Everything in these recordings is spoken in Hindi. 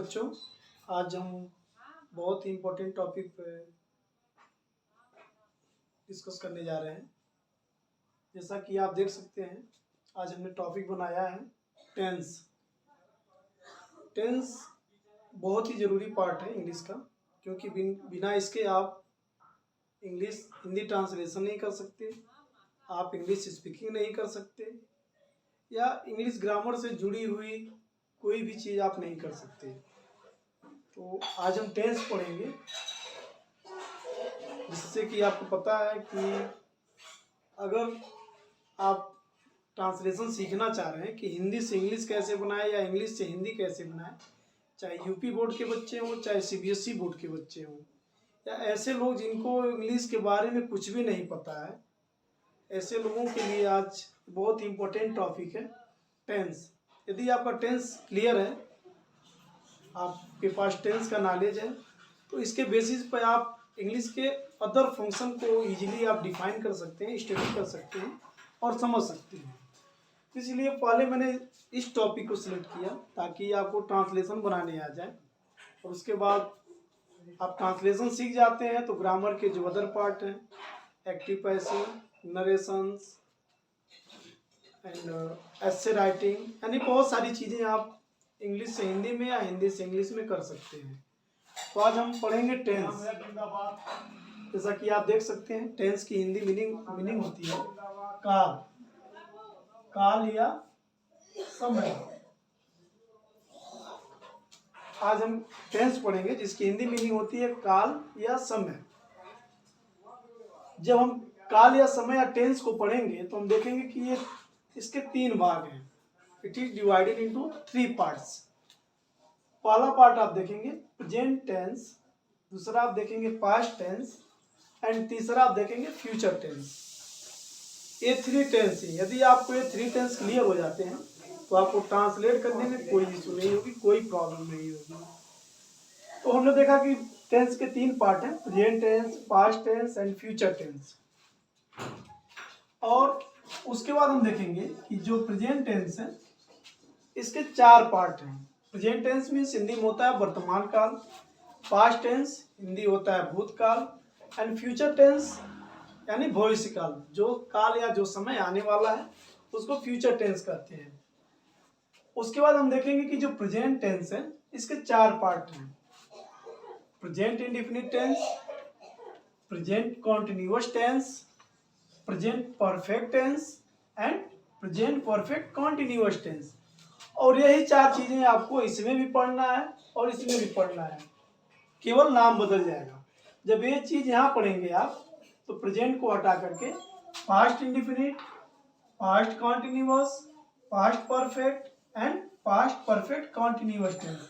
बच्चों, आज हम बहुत ही इम्पोर्टेंट टॉपिक पे डिस्कस करने जा रहे हैं। जैसा कि आप देख सकते हैं, आज हमने टॉपिक बनाया है टेंस। टेंस बहुत ही ज़रूरी पार्ट है इंग्लिश का, क्योंकि बिना इसके आप इंग्लिश हिंदी ट्रांसलेशन नहीं कर सकते, आप इंग्लिश स्पीकिंग नहीं कर सकते, या इंग्लिश ग्रामर से जुड़ी हुई कोई भी चीज़ आप नहीं कर सकते। तो आज हम टेंस पढ़ेंगे, जिससे कि आपको पता है कि अगर आप ट्रांसलेशन सीखना चाह रहे हैं कि हिंदी से इंग्लिश कैसे बनाए या इंग्लिश से हिंदी कैसे बनाए, चाहे यूपी बोर्ड के बच्चे हों, चाहे सीबीएसई बोर्ड के बच्चे हों, या ऐसे लोग जिनको इंग्लिश के बारे में कुछ भी नहीं पता है, ऐसे लोगों के लिए आज बहुत ही इम्पोर्टेंट टॉपिक है टेंस। यदि आपका टेंस क्लियर है, आपके पास टेंस का नॉलेज है, तो इसके बेसिस पर आप इंग्लिश के अदर फंक्शन को इजीली आप डिफाइन कर सकते हैं, स्टडी कर सकते हैं और समझ सकते हैं। इसलिए पहले मैंने इस टॉपिक को सिलेक्ट किया ताकि आपको ट्रांसलेशन बनाने आ जाए, और उसके बाद आप ट्रांसलेशन सीख जाते हैं तो ग्रामर के जो अदर पार्ट हैं, active passive, narrations and essay writing, यानी बहुत सारी चीज़ें आप इंग्लिश से हिंदी में या हिंदी से इंग्लिश में कर सकते हैं। तो आज हम पढ़ेंगे टेंस। जैसा कि आप देख सकते हैं, टेंस की हिंदी मीनिंग होती है काल, काल या समय। आज हम टेंस पढ़ेंगे जिसकी हिंदी मीनिंग होती है काल या समय। जब हम काल या समय या टेंस को पढ़ेंगे तो हम देखेंगे कि ये इसके 3 भाग हैं। It is divided into 3 parts. पहला पार्ट आप देखेंगे प्रेजेंट टेंस, दूसरा आप देखेंगे पास्ट टेंस एंड तीसरा आप देखेंगे फ्यूचर टेंस। ये 3 टेंस है। यदि आपको ये 3 टेंस क्लियर हो जाते हैं तो आपको ट्रांसलेट करने में कोई इशू नहीं होगी, कोई प्रॉब्लम नहीं होगी। तो हमने देखा कि टेंस के 3 पार्ट हैं, present tense, past tense and future tense. और उसके बाद हम देखेंगे कि जो प्रेजेंट टेंस है इसके 4 पार्ट हैं। प्रेजेंट टेंस मीन्स हिंदी में होता है वर्तमान काल, पास्ट टेंस हिंदी होता है भूतकाल, एंड फ्यूचर टेंस यानी भविष्य काल, जो काल या जो समय आने वाला है उसको फ्यूचर टेंस कहते हैं। उसके बाद हम देखेंगे कि जो प्रेजेंट टेंस है इसके 4 पार्ट हैं, present indefinite tense, present continuous tense, present perfect tense and present perfect continuous tense. और यही 4 चीजें आपको इसमें भी पढ़ना है और इसमें भी पढ़ना है, केवल नाम बदल जाएगा। जब ये चीज यहाँ पढ़ेंगे आप तो प्रेजेंट को हटा करके past indefinite, past continuous, past perfect and past perfect continuous tense,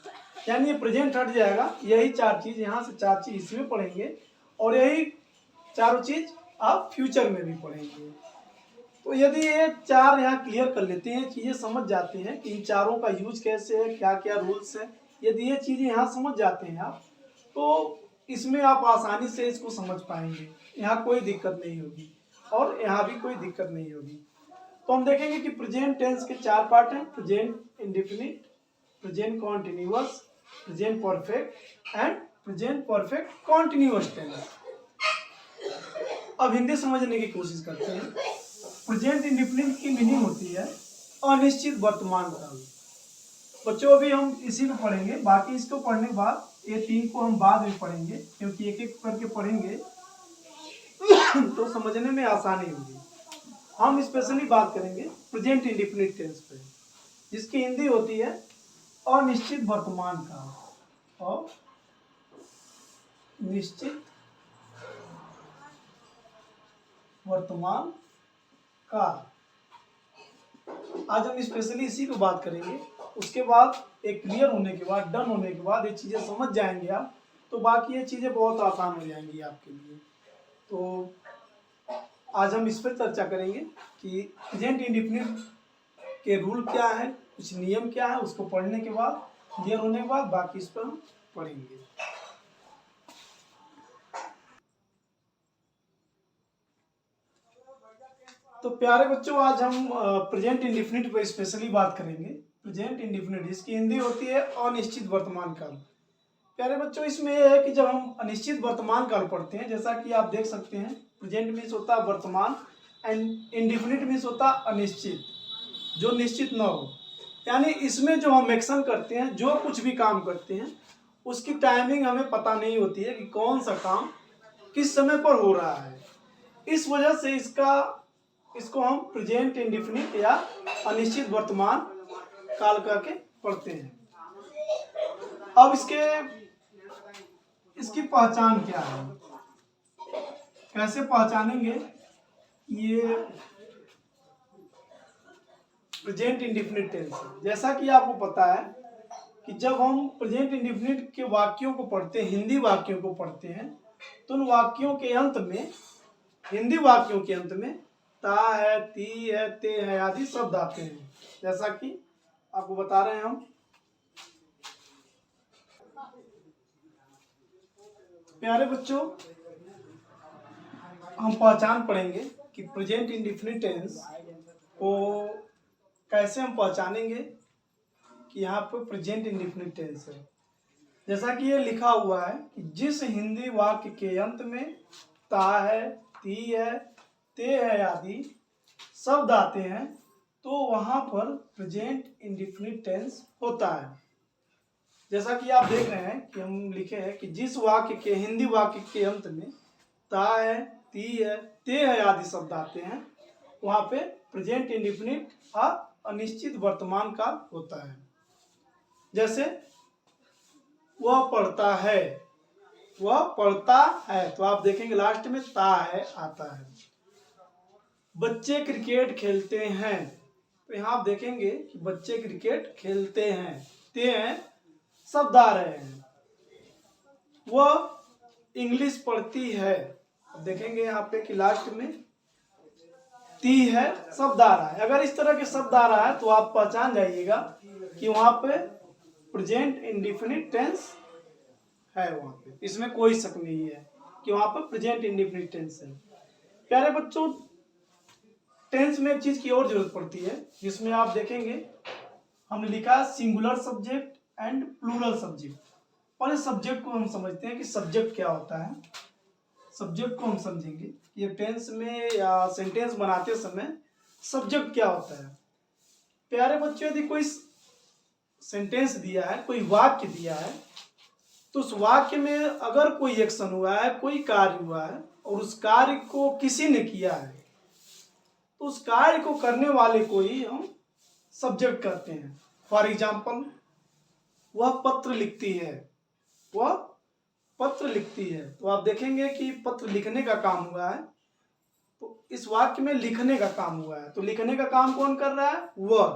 यानी ये प्रेजेंट हट जाएगा। यही 4 चीज यहाँ से 4 चीज इसमें पढ़ेंगे और यही 4 चीज आप फ्यूचर में भी पढ़ेंगे। तो यदि ये 4 यहाँ क्लियर कर लेते हैं, चीजें समझ जाते हैं कि इन चारों का यूज कैसे है, क्या क्या रूल्स है, यदि ये चीजें यहाँ समझ जाते हैं आप, तो इसमें आप आसानी से इसको समझ पाएंगे, यहाँ कोई दिक्कत नहीं होगी और यहाँ भी कोई दिक्कत नहीं होगी। तो हम देखेंगे कि प्रेजेंट टेंस के 4 पार्ट हैं, present indefinite, present continuous, present perfect and present perfect continuous tense. अब हिंदी समझने की कोशिश करते हैं। प्रेजेंट इंडेफिनिट की मीनिंग होती है अनिश्चित वर्तमान काल। बच्चों अभी हम इसी को पढ़ेंगे, बाकी इसको पढ़ने के बाद ये 3 को हम बाद में पढ़ेंगे, क्योंकि एक एक करके पढ़ेंगे तो समझने में आसानी होगी। हम स्पेशली बात करेंगे प्रेजेंट इंडेफिनिट टेंस पे, जिसकी हिंदी होती है अनिश्चित वर्तमान काल और निश्चित वर्तमान काल। आज हम स्पेशली इसी को बात करेंगे। उसके बाद एक क्लियर होने के बाद, डन होने के बाद, ये चीज़ें समझ जाएंगे आप, तो बाकी ये चीज़ें बहुत आसान हो जाएंगी आपके लिए। तो आज हम इस पर चर्चा करेंगे कि प्रेजेंट इंडेफिनिट के रूल क्या है, कुछ नियम क्या है, उसको पढ़ने के बाद, क्लियर होने के बाद बाकी इस पर हम पढ़ेंगे। तो प्यारे बच्चों, आज हम प्रेजेंट इंडेफिनिट पर स्पेशली बात करेंगे। प्रेजेंट इंडेफिनिट, इसकी हिंदी होती है अनिश्चित वर्तमान काल। प्यारे बच्चों, इसमें यह है कि जब हम अनिश्चित वर्तमान काल पढ़ते हैं, जैसा कि आप देख सकते हैं, प्रेजेंट मीन्स होता है वर्तमान एंड इंडेफिनिट मीन्स होता है अनिश्चित, जो निश्चित न हो। यानी इसमें जो हम एक्शन करते हैं, जो कुछ भी काम करते हैं, उसकी टाइमिंग हमें पता नहीं होती है कि कौन सा काम किस समय पर हो रहा है। इस वजह से इसको हम प्रेजेंट इंडेफिनिट या अनिश्चित वर्तमान काल करके पढ़ते हैं। अब इसकी पहचान क्या है, कैसे पहचानेंगे ये प्रेजेंट इंडेफिनिट टेंस? जैसा कि आपको पता है कि जब हम प्रेजेंट इंडेफिनिट के वाक्यों को पढ़ते हैं, हिंदी वाक्यों को पढ़ते हैं, तो उन वाक्यों के अंत में, हिंदी वाक्यों के अंत में ता है, ती है, ते है आदि शब्द आते हैं। जैसा कि आपको बता रहे हैं हम। प्यारे बच्चों, हम पहचान पढ़ेंगे कि प्रेजेंट इंडेफिनिट टेंस को कैसे हम पहचानेंगे कि यहाँ पर प्रेजेंट इंडेफिनिट टेंस है। जैसा कि ये लिखा हुआ है कि जिस हिंदी वाक्य के अंत में ता है, ती है, ते है आदि शब्द आते हैं, तो वहां पर प्रेजेंट इंडेफिनिट टेंस होता है। जैसा कि आप देख रहे हैं कि हम लिखे हैं कि जिस वाक्य के, हिंदी वाक्य के अंत में ता है, ती है, ते है आदि शब्द आते हैं, वहां पे प्रेजेंट इंडेफिनिट या अनिश्चित वर्तमान काल होता है। जैसे वह पढ़ता है, वह पढ़ता है, तो आप देखेंगे लास्ट में ता है आता है। बच्चे क्रिकेट खेलते हैं, तो यहाँ आप देखेंगे कि बच्चे क्रिकेट खेलते हैं, ते हैं शब्द आ रहे हैं। वह इंग्लिश पढ़ती है, अब देखेंगे यहाँ पे कि लास्ट में ती है शब्द आ रहा है। अगर इस तरह के शब्द आ रहा है तो आप पहचान जाइएगा कि वहां पे प्रेजेंट इंडेफिनिट टेंस है। वहां पे इसमें कोई शक नहीं है कि वहां पर प्रेजेंट इंडेफिनिट टेंस है। प्यारे बच्चों, टेंस में एक चीज की और जरूरत पड़ती है, जिसमें आप देखेंगे हमने लिखा singular subject and plural subject. पहले सब्जेक्ट को हम समझते हैं कि सब्जेक्ट क्या होता है। सब्जेक्ट को हम समझेंगे, ये टेंस में या सेंटेंस बनाते समय सब्जेक्ट क्या होता है। प्यारे बच्चों, यदि कोई सेंटेंस दिया है, कोई वाक्य दिया है, तो उस वाक्य में अगर कोई एक्शन हुआ है, कोई कार्य हुआ है और उस कार्य को किसी ने किया है, तो उस कार्य को करने वाले को ही हम सब्जेक्ट कहते हैं। फॉर एग्जाम्पल, वह पत्र लिखती है, वह पत्र लिखती है, तो आप देखेंगे कि पत्र लिखने का काम हुआ है, तो इस वाक्य में लिखने का काम हुआ है, तो लिखने का काम कौन कर रहा है? वह।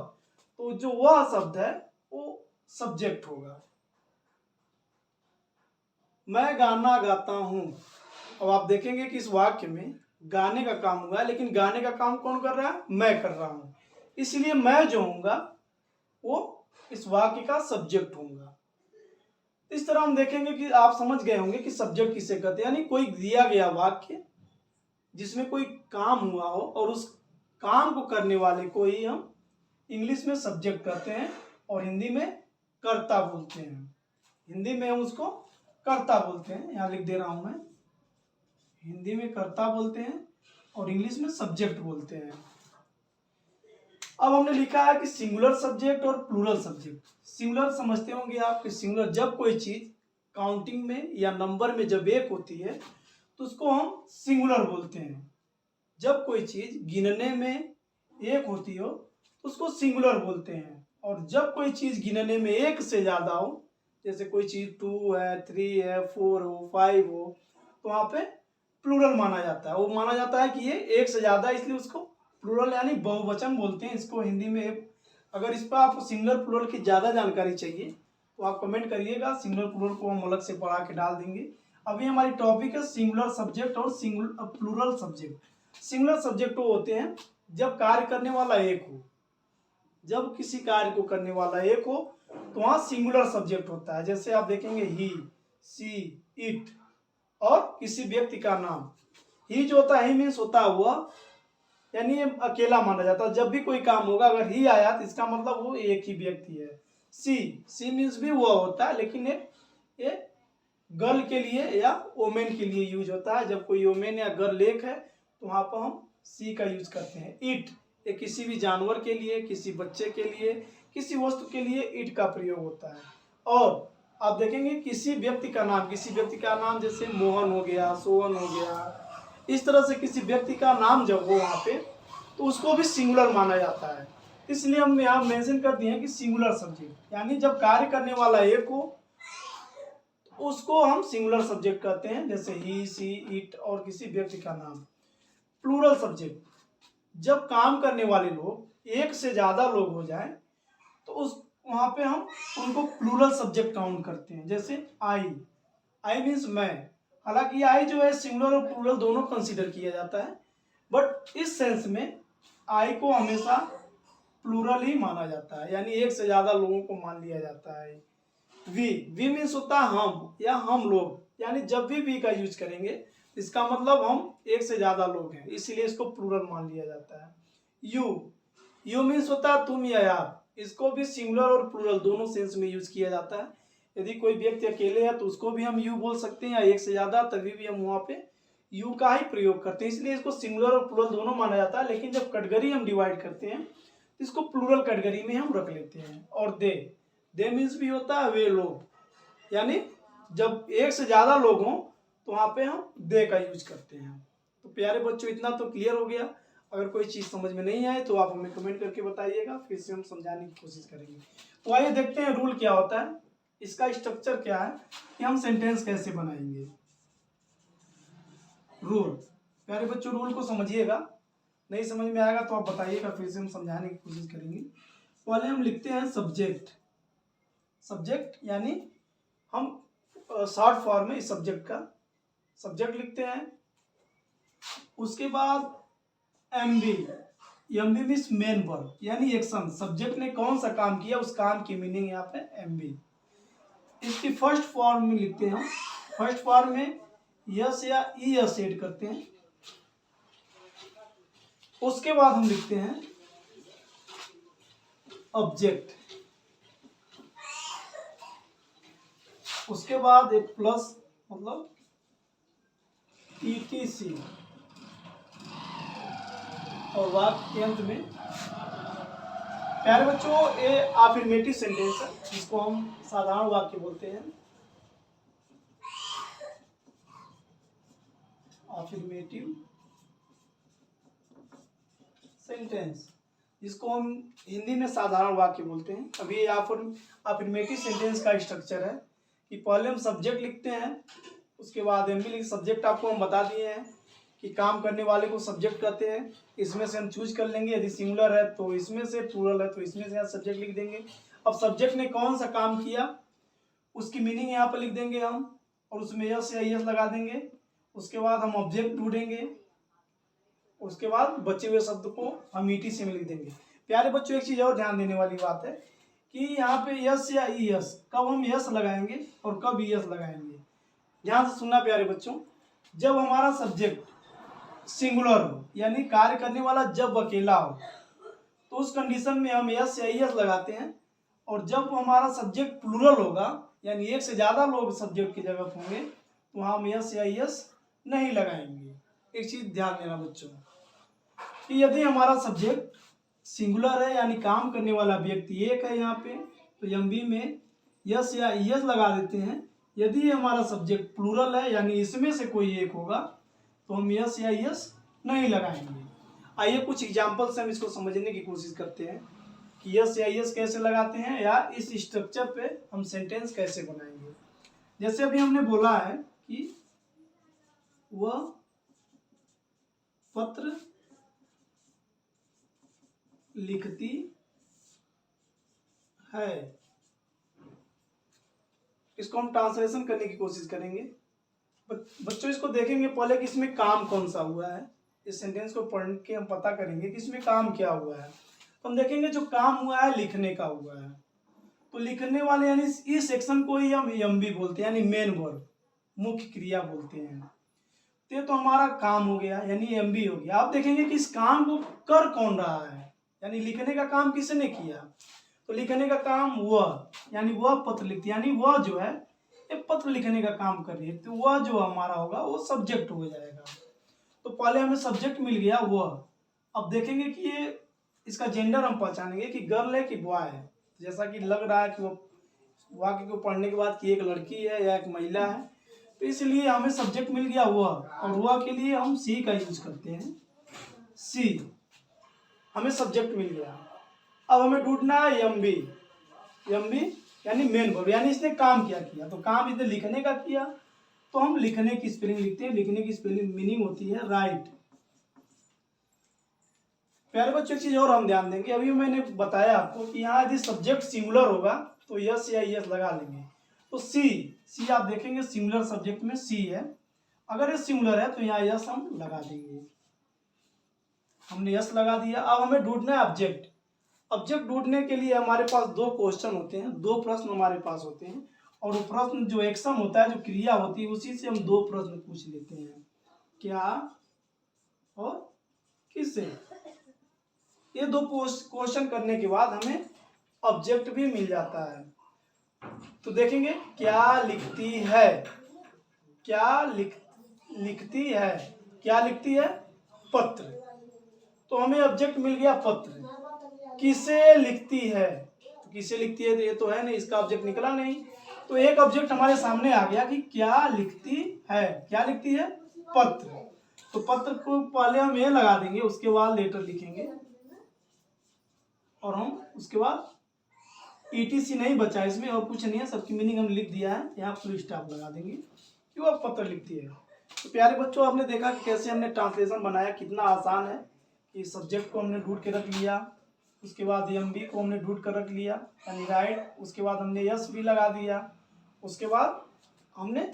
तो जो वह शब्द है वो सब्जेक्ट होगा। मैं गाना गाता हूं, अब आप देखेंगे कि इस वाक्य में गाने का काम हुआ है, लेकिन गाने का काम कौन कर रहा है? मैं कर रहा हूं, इसलिए मैं जो होऊंगा वो इस वाक्य का सब्जेक्ट होऊंगा। इस तरह हम देखेंगे कि आप समझ गए होंगे कि सब्जेक्ट किसे कहते हैं। यानी कोई दिया गया वाक्य जिसमें कोई काम हुआ हो और उस काम को करने वाले को ही हम इंग्लिश में सब्जेक्ट कहते हैं और हिंदी में कर्ता बोलते हैं। हिंदी में हम उसको कर्ता बोलते हैं, यहाँ लिख दे रहा हूं मैं, हिंदी में कर्ता बोलते हैं और इंग्लिश में सब्जेक्ट बोलते हैं। अब हमने लिखा है कि सिंगुलर सब्जेक्ट और प्लूरल सब्जेक्ट। सिंगुलर समझते होंगे आप कि सिंगुलर जब कोई चीज काउंटिंग में या नंबर में जब एक होती है तो उसको हम सिंगुलर बोलते हैं। जब कोई चीज गिनने में एक होती हो तो उसको सिंगुलर बोलते हैं, और जब कोई चीज गिनने में एक से ज्यादा हो, जैसे कोई चीज 2 है, 3 है, 4 हो, 5 हो, तो वहां पे प्लूरल माना जाता है। वो माना जाता है कि ये एक से ज्यादा, इसलिए उसको प्लूरल यानी बहुवचन बोलते हैं इसको हिंदी में। अगर इस पर आपको सिंगुलर प्लूरल की ज़्यादा जानकारी चाहिए तो आप कमेंट करिएगा, सिंगुलर प्लूरल को हम अलग से पढ़ा के डाल देंगे। अभी हमारी टॉपिक है सिंगुलर सब्जेक्ट और प्लूरल सब्जेक्ट। सिंगुलर सब्जेक्ट वो होते हैं जब कार्य करने वाला एक हो, जब किसी कार्य को करने वाला एक हो तो वहाँ सिंगुलर सब्जेक्ट होता है। जैसे आप देखेंगे ही, सी, इट और किसी व्यक्ति का नाम। ही जो होता है, ही मीन्स होता है वह, यानी ये अकेला माना जाता है। जब भी कोई काम होगा अगर ही आया तो इसका मतलब वो एक ही व्यक्ति है। सी मीन्स भी वो होता है, लेकिन ये गर्ल के लिए या वोमेन के लिए यूज होता है। जब कोई वोमेन या गर्ल एक है तो वहाँ पर हम सी का यूज करते हैं। इट, ये किसी भी जानवर के लिए, किसी बच्चे के लिए, किसी वस्तु के लिए इट का प्रयोग होता है। और आप देखेंगे किसी व्यक्ति का नाम जैसे मोहन हो गया, सोहन हो गया, इस तरह से किसी व्यक्ति का नाम जब हो वहाँ पे तो उसको भी सिंगुलर माना जाता है। इसलिए हम यहाँ मेंशन कर दिए हैं कि सिंगुलर सब्जेक्ट, यानी जब कार्य करने वाला एक हो उसको हम सिंगुलर सब्जेक्ट कहते हैं, जैसे ही, सी, इट और किसी व्यक्ति का नाम। प्लूरल सब्जेक्ट, जब काम करने वाले लोग एक से ज्यादा लोग हो जाए तो उस वहां पे हम उनको प्लूरल सब्जेक्ट काउंट करते हैं। जैसे आई मीन्स मैं, हालांकि आई जो है सिंगुलर और प्लूरल दोनों कंसीडर किया जाता है, बट इस सेंस में आई को हमेशा प्लूरल ही माना जाता है, यानी एक से ज्यादा लोगों को मान लिया जाता है। वी मीन्स होता है हम या हम लोग, यानी जब भी वी का यूज करेंगे इसका मतलब हम एक से ज्यादा लोग हैं, इसीलिए इसको प्लूरल मान लिया जाता है। यू मीन्स होता है तुम या आप, इसको भी सिंगुलर और प्लूरल दोनों सेंस में यूज किया जाता है। यदि कोई व्यक्ति अकेले है तो उसको भी हम यू बोल सकते हैं, या एक से ज्यादा तभी भी हम वहाँ पे यू का ही प्रयोग करते हैं, इसलिए इसको सिंगुलर और प्लूरल दोनों माना जाता है। लेकिन जब कैटेगरी हम डिवाइड करते हैं तो इसको प्लूरल कैटेगरी में हम रख लेते हैं। और दे मीन्स भी होता है वे लोग, यानी जब एक से ज्यादा लोग हों तो वहाँ पे हम दे का यूज करते हैं। तो प्यारे बच्चों इतना तो क्लियर हो गया। अगर कोई चीज़ समझ में नहीं आए तो आप हमें कमेंट करके बताइएगा, फिर से हम समझाने की कोशिश करेंगे। तो आइए देखते हैं रूल क्या होता है, इसका स्ट्रक्चर क्या है कि हम सेंटेंस कैसे बनाएंगे। रूल, प्यारे बच्चों रूल को समझिएगा, नहीं समझ में आएगा तो आप बताइएगा, फिर से हम समझाने की कोशिश करेंगे। पहले हम लिखते हैं सब्जेक्ट यानी हम शॉर्ट फॉर्म में इस सब्जेक्ट का सब्जेक्ट लिखते हैं। उसके बाद एमबी मीन्स मेन वर्ब यानी एक्शन, सब्जेक्ट ने कौन सा काम किया उस काम की मीनिंग यहाँ पे एमबी। इसकी फर्स्ट फॉर्म में लिखते हैं हम, फर्स्ट फॉर्म में यस या ई यस ऐड करते हैं। उसके बाद हम लिखते हैं ऑब्जेक्ट, उसके बाद एक प्लस मतलब ETC और वाक्य के अंत में। प्यारे बच्चों ये अफर्मेटिव सेंटेंस है जिसको हम साधारण वाक्य बोलते हैं, अफर्मेटिव सेंटेंस जिसको हम हिंदी में साधारण वाक्य बोलते हैं। अभी अफर्मेटिव सेंटेंस का स्ट्रक्चर है कि पहले हम सब्जेक्ट लिखते हैं, उसके बाद एमबी लिख, सब्जेक्ट आपको हम बता दिए हैं कि काम करने वाले को सब्जेक्ट कहते हैं। इसमें से हम चूज कर लेंगे, यदि सिंगुलर है तो इसमें से, प्लूरल है तो इसमें से सब्जेक्ट लिख देंगे। अब सब्जेक्ट ने कौन सा काम किया उसकी मीनिंग यहाँ पर लिख देंगे हम, और उसमें यस या यस लगा देंगे। उसके बाद हम ऑब्जेक्ट ढूंढेंगे, उसके बाद बचे हुए शब्द को हम ETC में लिख देंगे। प्यारे बच्चों एक चीज और ध्यान देने वाली बात है कि यहाँ पे यस या ई यस कब हम यस लगाएंगे और कब ई यस लगाएंगे। ध्यान से सुनना प्यारे बच्चों, जब हमारा सब्जेक्ट सिंगुलर हो यानी कार्य करने वाला जब अकेला हो तो उस कंडीशन में हम यस या यस लगाते हैं, और जब हमारा सब्जेक्ट प्लूरल होगा यानी एक से ज्यादा लोग सब्जेक्ट की जगह होंगे तो हम यस या यस नहीं लगाएंगे। एक चीज ध्यान देना बच्चों कि यदि हमारा सब्जेक्ट सिंगुलर है यानी काम करने वाला व्यक्ति एक है यहाँ पे तो एमबी में यस या यस लगा देते हैं। यदि हमारा सब्जेक्ट प्लूरल है यानी इसमें से कोई एक होगा तो हम यस या यस नहीं लगाएंगे। आइए कुछ एग्जांपल से हम इसको समझने की कोशिश करते हैं कि यस या यस कैसे लगाते हैं या इस स्ट्रक्चर पे हम सेंटेंस कैसे बनाएंगे। जैसे अभी हमने बोला है कि वह पत्र लिखती है, इसको हम ट्रांसलेशन करने की कोशिश करेंगे। बच्चों इसको देखेंगे पहले कि इसमें काम कौन सा हुआ है, इस सेंटेंस को पढ़ के हम पता करेंगे कि इसमें काम क्या हुआ है। तो हम देखेंगे जो काम हुआ है लिखने का हुआ है, तो लिखने वाले यानी इस सेक्शन को ही हम एमबी बोलते हैं यानी मेन वर्ब, मुख्य क्रिया बोलते हैं। तो ये तो हमारा काम हो गया, यानी एमबी हो गया। आप देखेंगे कि इस काम को कर कौन रहा है, यानी लिखने का काम किसने किया, तो लिखने का काम वह, यानी वह पत्र लिखती, यानी वह जो है ये पत्र लिखने का काम कर रही है, तो वह जो हमारा होगा वो सब्जेक्ट हो जाएगा। तो पहले हमें सब्जेक्ट मिल गया वह। अब देखेंगे कि ये इसका जेंडर हम पहचानेंगे कि गर्ल है कि बॉय है। जैसा कि लग रहा है कि वो वाक्य को पढ़ने के बाद कि एक लड़की है या एक महिला है, तो इसलिए हमें सब्जेक्ट मिल गया वह, और वह के लिए हम सी का यूज करते हैं। सी हमें सब्जेक्ट मिल गया। अब हमें ढूंढना है एमबी। एमबी यानी मेन वर्ब, यानी इसने काम क्या किया, तो काम इसने लिखने का किया, तो हम लिखने की स्पेलिंग लिखते हैं। लिखने की स्पेलिंग मीनिंग होती है राइट। प्यारे बच्चों एक चीज और हम ध्यान देंगे, अभी मैंने बताया आपको कि यहाँ यदि सब्जेक्ट सिंगुलर होगा तो यस या यस लगा लेंगे। तो सी आप देखेंगे सिंगुलर सब्जेक्ट में सी है, अगर ये सिंगुलर है तो यहाँ यस हम लगा देंगे। हमने यस लगा दिया। अब हमें ढूंढना है ऑब्जेक्ट। ऑब्जेक्ट ढूंढने के लिए हमारे पास दो क्वेश्चन होते हैं, दो प्रश्न हमारे पास होते हैं, और वो प्रश्न जो एक्शन होता है, जो क्रिया होती है, उसी से हम दो प्रश्न पूछ लेते हैं, क्या और किससे। ये दो क्वेश्चन करने के बाद हमें ऑब्जेक्ट भी मिल जाता है। तो देखेंगे क्या लिखती है, क्या लिखती है, क्या लिखती है, पत्र। तो हमें ऑब्जेक्ट मिल गया पत्र। किसे लिखती है, तो किसे लिखती है, तो ये तो है नहीं, इसका ऑब्जेक्ट निकला नहीं। तो एक ऑब्जेक्ट हमारे सामने आ गया कि क्या लिखती है, क्या लिखती है, पत्र। तो पत्र को पहले हम ये लगा देंगे, उसके बाद लेटर लिखेंगे, और हम उसके बाद ETC नहीं बचा इसमें, और कुछ नहीं है, सबकी मीनिंग हम लिख दिया है, यहाँ फुल स्टॉप लगा देंगे कि वह पत्र लिखती है। तो प्यारे बच्चों आपने देखा कि कैसे हमने ट्रांसलेशन बनाया, कितना आसान है कि सब्जेक्ट को हमने ढूंढ के रख लिया, उसके बाद एमबी को हमने ढूंढ कर रख लिया यानी राइट, उसके बाद हमने यस भी लगा दिया, उसके बाद हमने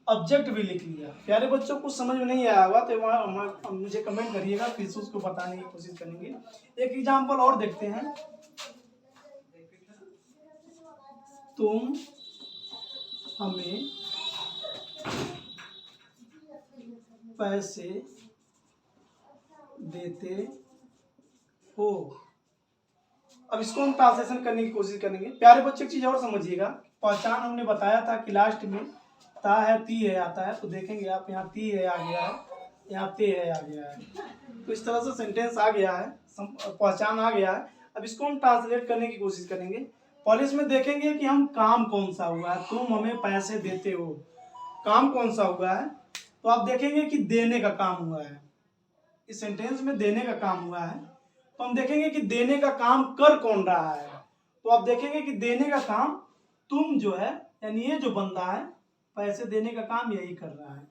ऑब्जेक्ट भी लिख लिया। प्यारे बच्चों कुछ समझ में नहीं आया होगा तो वहाँ मुझे कमेंट करिएगा, फिर से उसको बताने की कोशिश करेंगे। एक एग्जाम्पल और देखते हैं। तुम हमें पैसे देते हो। अब इसको हम ट्रांसलेशन करने की कोशिश करेंगे। प्यारे बच्चे एक चीज और समझिएगा, पहचान हमने बताया था कि लास्ट में ता है ती है आता है, तो देखेंगे आप यहाँ ती है आ गया है, यहाँ ते है आ गया है, तो इस तरह से सेंटेंस आ गया है, पहचान आ गया है। अब इसको हम ट्रांसलेट करने की कोशिश करेंगे। पहले इसमें देखेंगे कि हम काम कौन सा हुआ है, तुम हमें पैसे देते हो, काम कौन सा हुआ है, तो आप देखेंगे कि देने का काम हुआ है। इस सेंटेंस में देने का काम हुआ है, तो हम देखेंगे कि देने का काम कर कौन रहा है, तो आप देखेंगे कि देने का काम तुम जो है, यानी ये जो बंदा है पैसे देने का काम यही कर रहा है।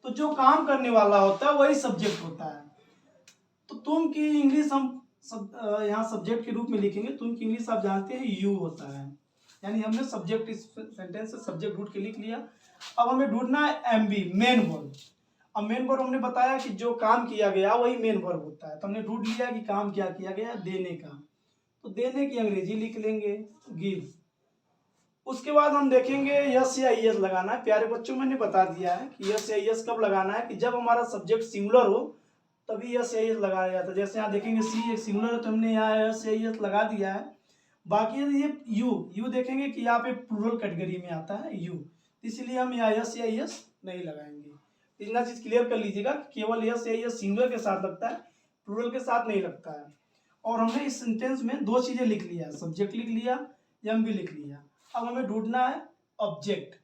तो जो काम करने वाला होता है वही सब्जेक्ट होता है। तो तुम की इंग्लिश हम यहाँ सब्जेक्ट के रूप में लिखेंगे। तुम की इंग्लिश आप जानते हैं यू होता है, यानी हमने सब्जेक्ट इस सेंटेंस से सब्जेक्ट ढूंढ के लिख लिया। अब हमें ढूंढना है एमबी, मेन वर्ब। अब मेन वर्ब हमने बताया कि जो काम किया गया वही मेन वर्ब होता है, तो हमने ढूंढ लिया कि काम क्या किया गया, देने का। तो देने की अंग्रेजी लिख लेंगे गिव। उसके बाद हम देखेंगे यस या यस लगाना है। प्यारे बच्चों मैंने बता दिया है कि यस या यस कब लगाना है, कि जब हमारा सब्जेक्ट सिंगुलर हो तभी यस या यस लगाया जाता है। जैसे यहाँ देखेंगे सी एक सिंगुलर है तो हमने यहाँ यस या यस लगा दिया है। बाकी ये यू देखेंगे कि यहाँ पे प्लूरल कैटेगरी में आता है यू, इसलिए हम यहाँ यस या यस नहीं लगाएंगे। इतना चीज क्लियर कर लीजिएगा, केवल यस या यस सिंगुलर के साथ लगता है, प्लूरल के साथ नहीं लगता है। और हमने इस सेंटेंस में दो चीजें लिख लिया, सब्जेक्ट लिख लिया, एम भी लिख लिया। अब हमें ढूंढना है ऑब्जेक्ट,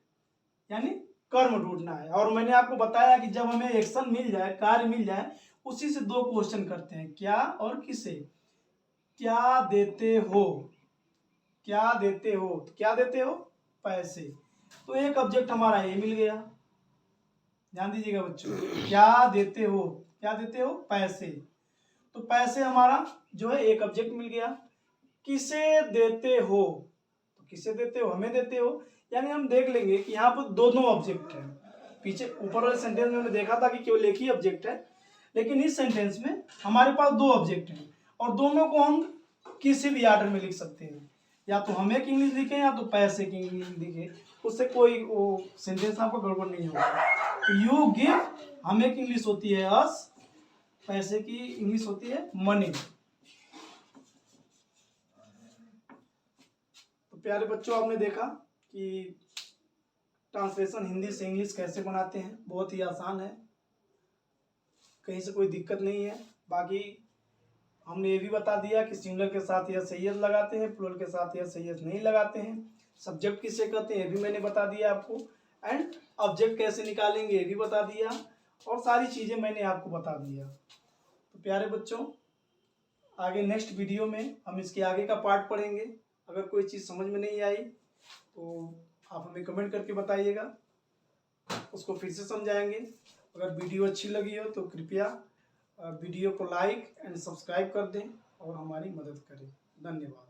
यानी कर्म ढूंढना है। और मैंने आपको बताया कि जब हमें एक्शन मिल जाए, कार्य मिल जाए, उसी से दो क्वेश्चन करते हैं, क्या और किसे। क्या देते हो, क्या देते हो, तो क्या देते हो, पैसे। तो एक ऑब्जेक्ट हमारा ये मिल गया, ध्यान दीजिएगा बच्चों। क्या देते हो, क्या देते हो, पैसे। तो पैसे हमारा जो है एक ऑब्जेक्ट मिल गया। किसे देते हो, तो किसे देते हो, हमें देते हो, यानी हम देख लेंगे कि यहाँ पर दोनों ऑब्जेक्ट है। पीछे ऊपर वाले सेंटेंस में हमने देखा था कि केवल एक ही ऑब्जेक्ट है, लेकिन इस सेंटेंस में हमारे पास दो ऑब्जेक्ट हैं, और दोनों को हम किसी भी ऑर्डर में लिख सकते हैं, या तो हमें की इंग्लिश लिखें या तो पैसे की इंग्लिश लिखें, उससे कोई वो सेंटेंस आपको गड़बड़ नहीं होगा। यू गिव, हमें की इंग्लिश होती है अस, पैसे की इंग्लिश होती है मनी। तो प्यारे बच्चों, आपने देखा कि ट्रांसलेशन हिंदी से इंग्लिश कैसे बनाते हैं। बहुत ही आसान है, कहीं से कोई दिक्कत नहीं है। बाकी हमने ये भी बता दिया कि सिंगुलर के साथ यह सैयद लगाते हैं, प्लूरल के साथ यह सैयद नहीं लगाते हैं। सब्जेक्ट किसे कहते हैं ये भी मैंने बता दिया आपको, एंड ऑब्जेक्ट कैसे निकालेंगे ये भी बता दिया, और सारी चीज़ें मैंने आपको बता दिया। तो प्यारे बच्चों, आगे नेक्स्ट वीडियो में हम इसके आगे का पार्ट पढ़ेंगे। अगर कोई चीज़ समझ में नहीं आई तो आप हमें कमेंट करके बताइएगा, उसको फिर से समझाएंगे। अगर वीडियो अच्छी लगी हो तो कृपया वीडियो को लाइक एंड सब्सक्राइब कर दें और हमारी मदद करें। धन्यवाद।